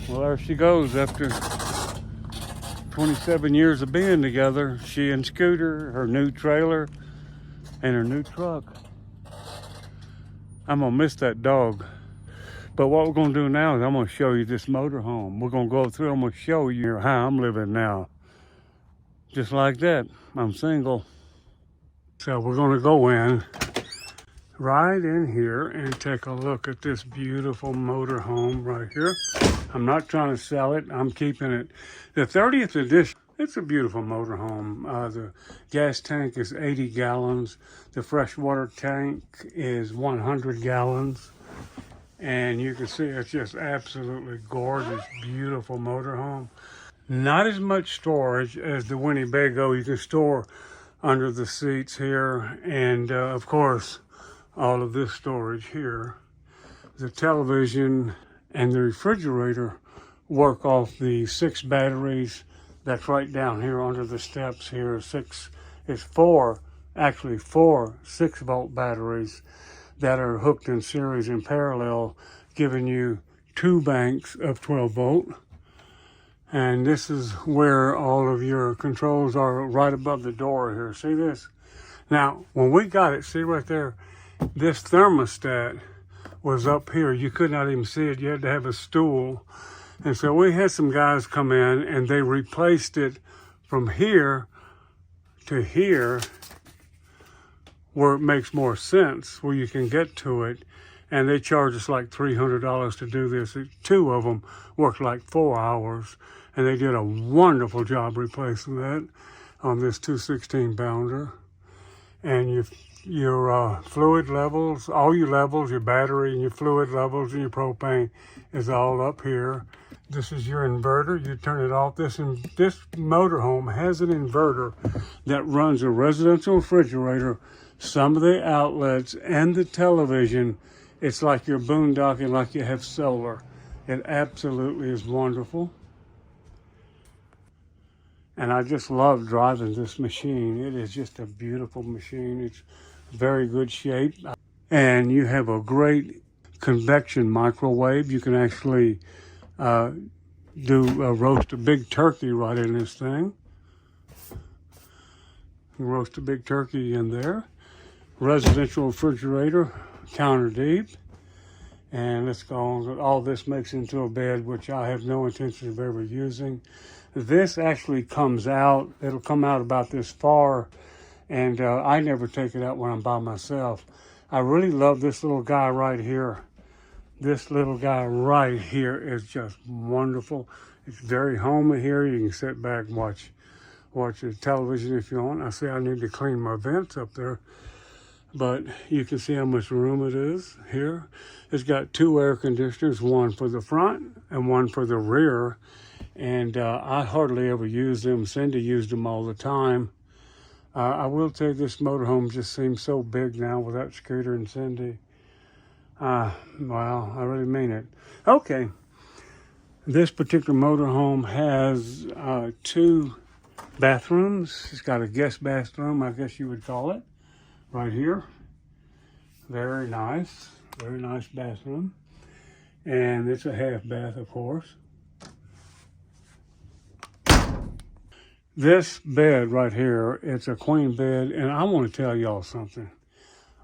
Well, there she goes after 27 years of being together. She and Scooter, her new trailer, and her new truck. I'm gonna miss that dog. But what we're gonna do now is I'm gonna show you this motorhome. We're gonna go through, I'm gonna show you how I'm living now. Just like that, I'm single. So we're gonna go in, right in here and take a look at this beautiful motorhome right here. I'm not trying to sell it, I'm keeping it. The 30th edition, it's a beautiful motorhome. The gas tank is 80 gallons. The freshwater tank is 100 gallons. And you can see it's just absolutely gorgeous, beautiful motorhome. Not as much storage as the Winnebago. You can store under the seats here. And of course, all of this storage here. The television and the refrigerator work off the 6 batteries that's right down here under the steps here. It's four 6-volt batteries that are hooked in series in parallel, giving you 2 banks of 12 volt. And this is where all of your controls are, right above the door here. See this? Now, when we got it, see right there, this thermostat was up here. You could not even see it. You had to have a stool. And so we had some guys come in and they replaced it from here to here, where it makes more sense, where you can get to it. And they charge us like $300 to do this. 2 of them worked like 4 hours. And they did a wonderful job replacing that on this 216 pounder. And your fluid levels, all your levels, your battery and your fluid levels and your propane is all up here. This is your inverter. You turn it off. This motorhome has an inverter that runs a residential refrigerator, some of the outlets, and the television. It's like you're boondocking, like you have solar. It absolutely is wonderful. And I just love driving this machine. It is just a beautiful machine. It's very good shape. And you have a great convection microwave. You can actually roast a big turkey right in this thing. You roast a big turkey in there. Residential refrigerator, counter deep. And let's go on. All this makes into a bed, which I have no intention of ever using. This actually comes out, it'll come out about this far, and I never take it out when I'm by myself. I really love this little guy right here. This little guy right here is just wonderful. It's very homey here. You can sit back and watch the television if you want. I see I need to clean my vents up there, but you can see how much room it is here. It's got 2 air conditioners, one for the front and one for the rear. And I hardly ever use them. Cindy used them all the time. I will tell you, this motorhome just seems so big now without Scooter and Cindy. Wow, I really mean it. Okay, this particular motorhome has 2 bathrooms. It's got a guest bathroom, I guess you would call it, right here. Very nice bathroom. And it's a half bath, of course. This bed right here, it's a queen bed, and I want to tell y'all something.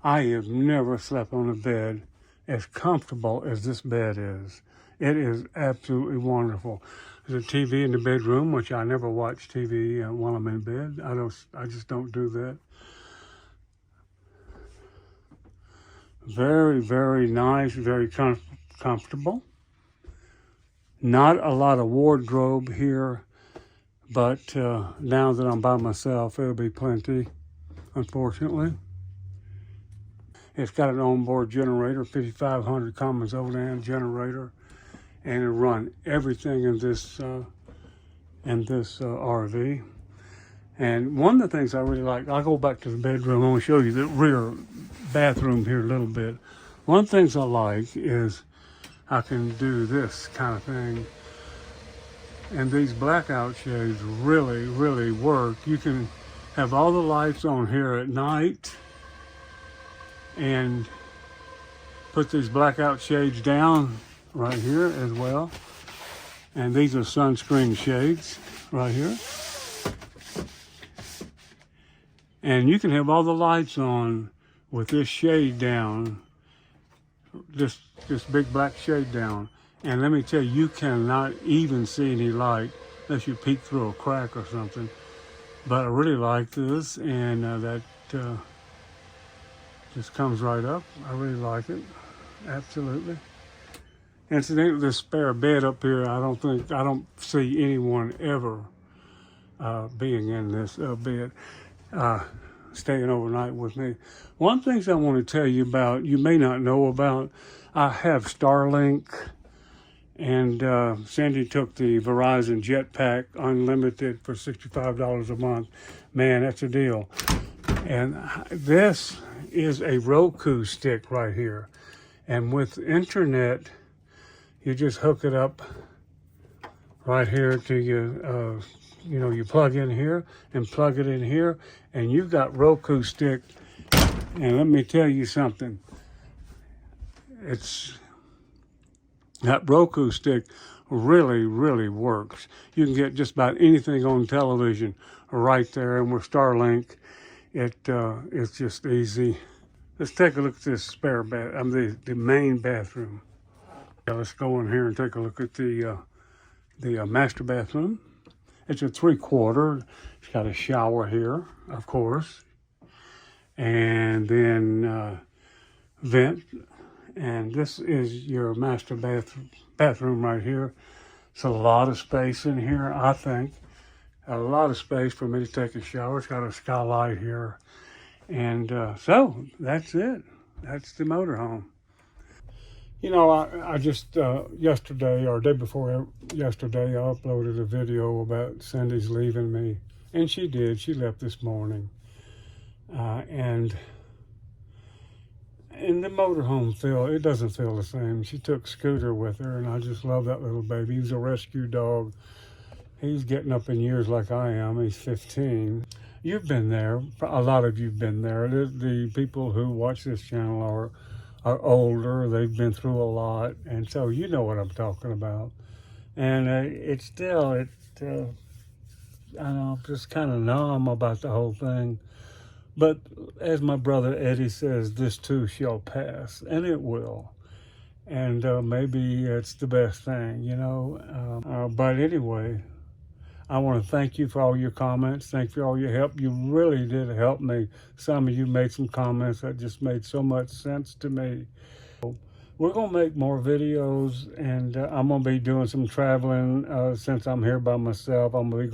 I have never slept on a bed as comfortable as this bed is. It is absolutely wonderful. There's a TV in the bedroom, which I never watch TV while I'm in bed. I just don't do that. Very, very nice, very comfortable. Not a lot of wardrobe here. But now that I'm by myself, it'll be plenty, unfortunately. It's got an onboard generator, 5500 Cummins Oldham generator, and it'll run everything in this RV. And one of the things I really like, I'll go back to the bedroom. I want to show you the rear bathroom here a little bit. One of the things I like is I can do this kind of thing. And these blackout shades really, really work. You can have all the lights on here at night and put these blackout shades down right here as well. And these are sunscreen shades right here. And you can have all the lights on with this shade down, this big black shade down. And let me tell you, you cannot even see any light unless you peek through a crack or something. But I really like this, and that just comes right up. I really like it, absolutely. Incidentally, this spare bed up here, I don't see anyone ever being in this bed, staying overnight with me. One thing I want to tell you about, you may not know about, I have Starlink, and Sandy took the Verizon Jetpack Unlimited for $65 a month. Man, that's a deal. And this is a Roku stick right here. And with internet, you just hook it up right here to your, you plug in here and plug it in here, and you've got Roku stick. And let me tell you something. That Roku stick really, really works. You can get just about anything on television right there, and with Starlink, it's just easy. Let's take a look at this spare bath. The main bathroom. Let's go in here and take a look at the master bathroom. It's a 3/4. It's got a shower here, of course, and then vent. And this is your master bathroom right here. It's a lot of space in here, I think. A lot of space for me to take a shower. It's got a skylight here. And so that's it. That's the motorhome. You know, I just, yesterday or day before yesterday, I uploaded a video about Cindy's leaving me. And she did. She left this morning. And the motorhome it doesn't feel the same. She took Scooter with her, and I just love that little baby. He's a rescue dog. He's getting up in years like I am. He's 15. You've been there. A lot of you've been there. The people who watch this channel are older. They've been through a lot, and so you know what I'm talking about. And it's still, I don't know, just kind of numb about the whole thing. But as my brother Eddie says, this too shall pass, and it will. And maybe it's the best thing, But anyway, I want to thank you for all your comments. Thank you for all your help. You really did help me. Some of you made some comments that just made so much sense to me. We're going to make more videos, and I'm going to be doing some traveling since I'm here by myself. I'm going to be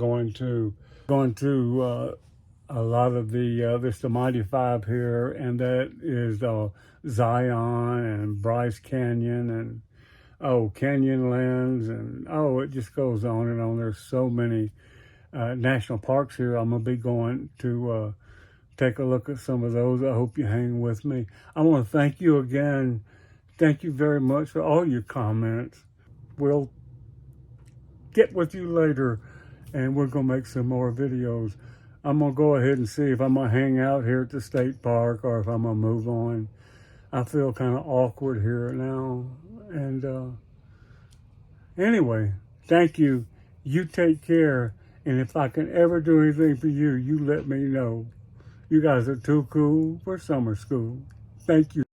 going to a lot of there's the Mighty Five here, and that is Zion and Bryce Canyon and Canyonlands, and it just goes on and on. There's so many national parks here. I'm gonna be going to take a look at some of those. I hope you hang with me. I want to thank you again. Thank you very much for all your comments. We'll get with you later, and we're gonna make some more videos. I'm going to go ahead and see if I'm going to hang out here at the state park or if I'm going to move on. I feel kind of awkward here now. And anyway, thank you. You take care. And if I can ever do anything for you, you let me know. You guys are too cool for summer school. Thank you.